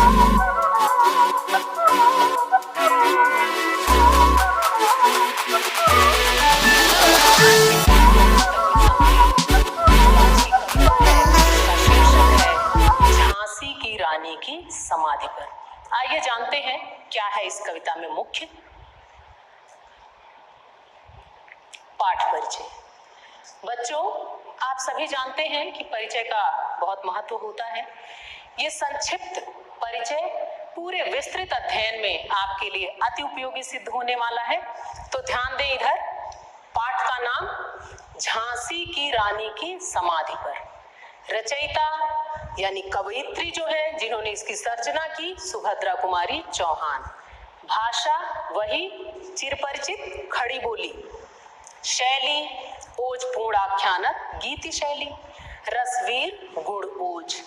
झांसी की रानी की समाधि पर। आइए जानते हैं क्या है इस कविता में मुख्य। पाठ परिचय। बच्चों, आप सभी जानते हैं कि परिचय का बहुत महत्व होता है। ये संक्षिप्त परिचय पूरे विस्तृत अध्ययन में आपके लिए अति उपयोगी सिद्ध होने वाला है। तो ध्यान दें इधर। पाठ का नाम झांसी की रानी की समाधि पर। रचयिता यानी कवयित्री जो है, जिन्होंने इसकी सर्जना की, सुभद्रा कुमारी चौहान। भाषा वही चिरपरिचित खड़ी बोली। शैली ओजपूर्ण आख्यानक गीति शैली। रसवीर गुण ओज।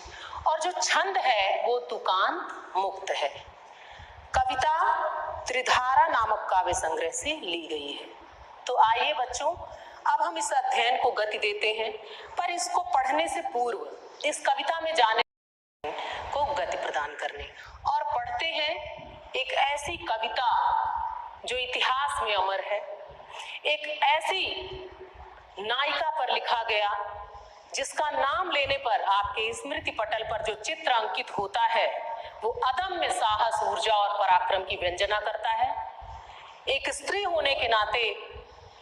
और जो छंद है वो तुकान मुक्त है। कविता त्रिधारा नामक काव्य संग्रह से ली गई है। तो आइए बच्चों, अब हम इस अध्ययन को गति देते हैं, पर इसको पढ़ने से पूर्व इस कविता में जाने को गति प्रदान करने और पढ़ते हैं एक ऐसी कविता जो इतिहास में अमर है। एक ऐसी नायिका पर लिखा गया जिसका नाम लेने पर आपके स्मृति पटल पर जो चित्र अंकित होता है वो अदम्य साहस, ऊर्जा और पराक्रम की व्यंजना करता है। एक स्त्री होने के नाते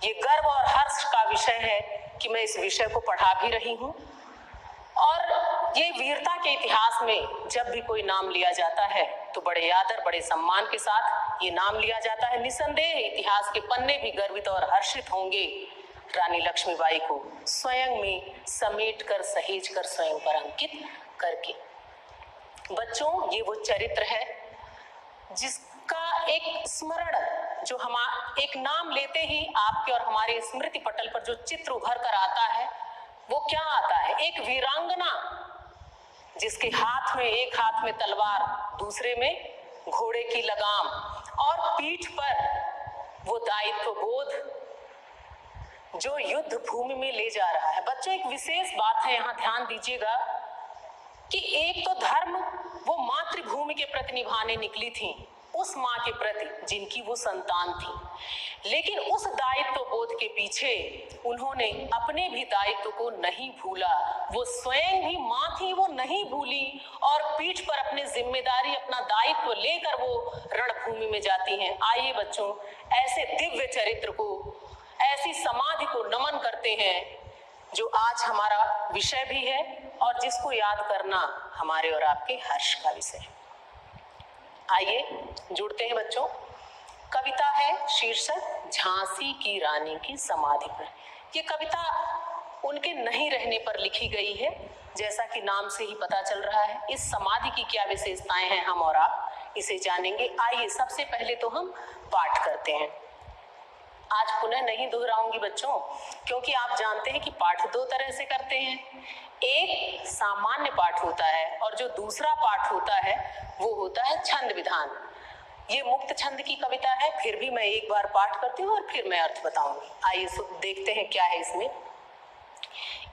ये गर्व और हर्ष का विषय है कि मैं इस विषय को पढ़ा भी रही हूँ। और ये वीरता के इतिहास में जब भी कोई नाम लिया जाता है तो बड़े आदर, बड़े सम्मान के साथ ये नाम लिया जाता है। निसंदेह इतिहास के पन्ने भी गर्वित और हर्षित होंगे रानी लक्ष्मीबाई को स्वयं में समेट कर, सहेज कर, स्वयं पर अंकित करके। बच्चों, ये वो चरित्र है जिसका एक स्मरण, जो हम एक नाम लेते ही आपके और हमारे स्मृति पटल पर जो चित्र उभर कर आता है वो क्या आता है? एक वीरांगना जिसके हाथ में, एक हाथ में तलवार, दूसरे में घोड़े की लगाम और पीठ पर वो दायित्व बोध जो युद्ध भूमि में ले जा रहा है। बच्चों, एक विशेष बात है, यहाँ ध्यान दीजिएगा कि एक तो धर्म वो मातृभूमि के प्रति निभाने निकली थी, उस माँ के प्रति जिनकी वो संतान थी, लेकिन उस दायित्व बोध के पीछे उन्होंने अपने भी दायित्व को नहीं भूला। वो स्वयं भी माँ थी, वो नहीं भूली और पीठ पर अपनी जिम्मेदारी, अपना दायित्व लेकर वो रणभूमि में जाती हैं। आइए बच्चों, ऐसे दिव्य चरित्र को, ऐसी समाधि को नमन करते हैं जो आज हमारा विषय भी है और जिसको याद करना हमारे और आपके हर्ष का विषय है। आइए जुड़ते हैं बच्चों। कविता है शीर्षक झांसी की रानी की समाधि पर। ये कविता उनके नहीं रहने पर लिखी गई है, जैसा कि नाम से ही पता चल रहा है। इस समाधि की क्या विशेषताएं हैं, हम और आप इसे जानेंगे। आइए सबसे पहले तो हम पाठ करते हैं। आज पुनः नहीं दोहराऊंगी बच्चों, क्योंकि आप जानते हैं कि पाठ दो तरह से करते हैं। एक सामान्य पाठ होता है और जो दूसरा पाठ होता है वो होता है छंद विधान। ये मुक्त छंद की कविता है, फिर भी मैं एक बार पाठ करती हूँ और फिर मैं अर्थ बताऊंगी। आइए देखते हैं क्या है इसमें।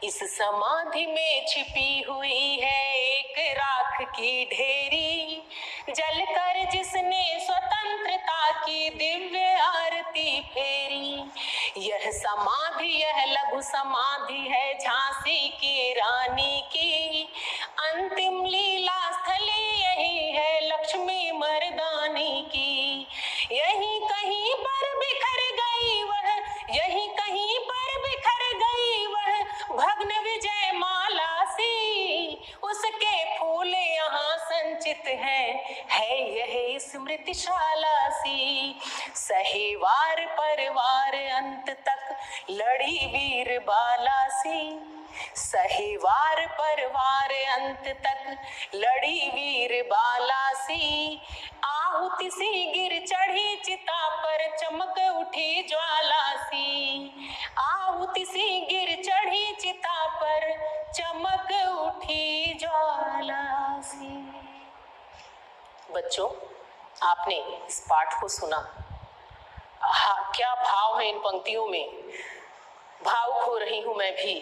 इस समाधि में छिपी हुई है एक राख की ढेरी, जलकर जिसने स्वतंत्रता की दिव्य आरती फेरी। यह समाधि, यह लघु समाधि है झांसी की रानी की। अंतिम लीला स्थली यही है लक्ष्मी मर्दानी की। यही कहीं पर बिखर गई वह, यही कहीं पर बिखर गई वह भग्न विजय माला सी। उसके फूल यहाँ संचित हैं, है यह स्मृतिशाला सी। सहे वार पर वार अंत तक लड़ी वीर बाला सी। सहे वार पर वार अंत तक लड़ी वीर बाला सी। आहुति सी गिर चढ़ी चिता पर चमक उठी ज्वाला सी। आहुति सी गिर चढ़ी चिता पर चमक उठी ज्वाला सी। बच्चों, आपने इस पाठ को सुना। क्या भाव है इन पंक्तियों में। भावुक हो रही हूं मैं भी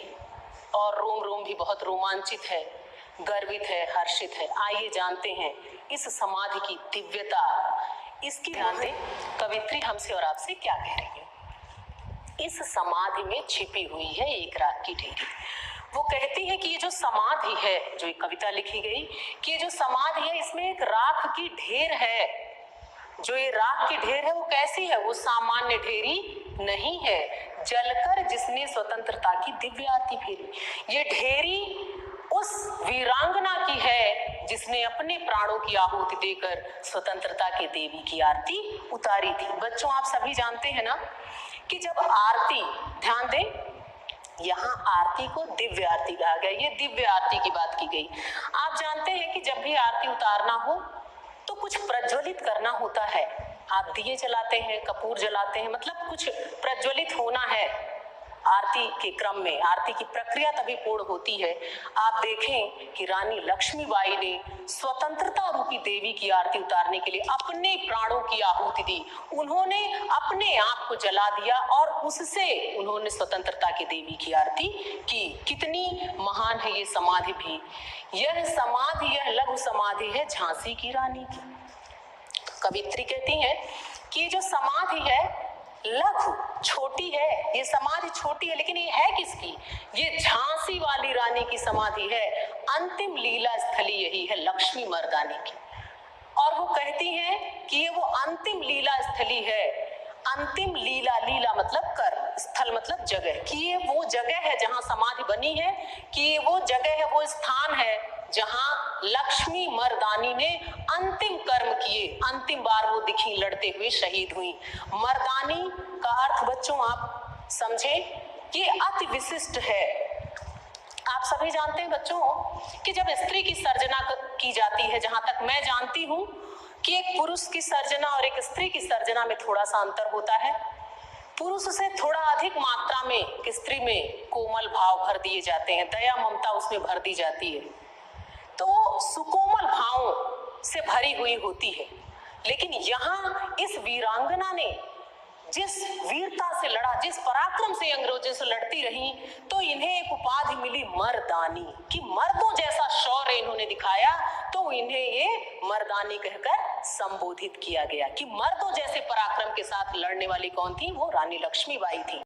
और रोम रोम भी बहुत रोमांचित है। गर्वित है, हर्षित है। आइए जानते हैं इस समाधि की दिव्यता, इसकी ध्यान दें कवित्री हमसे और आपसे क्या कह रही है। इस समाधि में छिपी हुई है एक राख की ढेरी। वो कहती है कि ये जो समाधि है, जो एक कविता लिखी गई कि ये जो समाधि है इसमें एक राख की ढेर है। जो ये राख की ढेर है वो कैसी है? वो सामान्य ढेरी नहीं है, जलकर जिसने स्वतंत्रता की दिव्य आरती फेरी। ये ढेरी उस वीरांगना की है जिसने अपने प्राणों की आहुति देकर स्वतंत्रता के देवी की आरती उतारी थी। बच्चों आप सभी जानते हैं ना कि जब आरती, ध्यान दें यहाँ आरती को दिव्य आरती कहा गया, ये दिव्य आरती की बात की गई। आप जानते हैं कि जब भी आरती उतारना हो तो कुछ प्रज्वलित करना होता है। आप दिए जलाते हैं, कपूर जलाते हैं, मतलब कुछ प्रज्वलित होना है आरती के क्रम में। आरती की प्रक्रिया तभी पूर्ण होती है। आप देखें कि रानी लक्ष्मीबाई ने स्वतंत्रता रूपी देवी की आरती उतारने के लिए अपने प्राणों की आहुति दी। उन्होंने अपने आप को जला दिया और उससे उन्होंने स्वतंत्रता की देवी की आरती की। कितनी महान है ये समाधि भी। यह समाधि, यह लघु समाधि है झांसी की रानी की। कवित्री कहती है कि जो समाधि है लघु, छोटी है, ये समाधि छोटी है, लेकिन ये है किसकी? ये झांसी वाली रानी की समाधि है। अंतिम लीला स्थली यही है, लक्ष्मी मर्दानी की। और वो कहती हैं कि ये वो अंतिम लीला स्थली है। अंतिम लीला, लीला मतलब कर्म, स्थल मतलब जगह, कि ये वो जगह है जहां समाधि बनी है, कि ये वो जगह है, वो स्थान है जहां लक्ष्मी मर्दानी ने अंतिम कर्म किए। अंतिम बार वो दिखी लड़ते हुए शहीद हुई। मर्दानी का अर्थ बच्चों आप समझे कि अति विशिष्ट है। आप सभी जानते हैं बच्चों कि जब स्त्री की सर्जना की जाती है, जहां तक मैं जानती हूं कि एक पुरुष की सर्जना और एक स्त्री की सर्जना में थोड़ा सा अंतर होता है। पुरुष से थोड़ा अधिक मात्रा में स्त्री में कोमल भाव भर दिए जाते हैं, दया ममता उसमें भर दी जाती है, तो सुकोमल भावों से भरी हुई होती है। लेकिन यहाँ इस वीरांगना ने जिस वीरता से लड़ा, जिस पराक्रम से अंग्रेजों से लड़ती रही, तो इन्हें एक उपाधि मिली मर्दानी, कि मर्दों जैसा शौर्य इन्होंने दिखाया, तो इन्हें ये मर्दानी कहकर संबोधित किया गया कि मर्दों जैसे पराक्रम के साथ लड़ने वाली कौन थी? वो रानी लक्ष्मीबाई थी।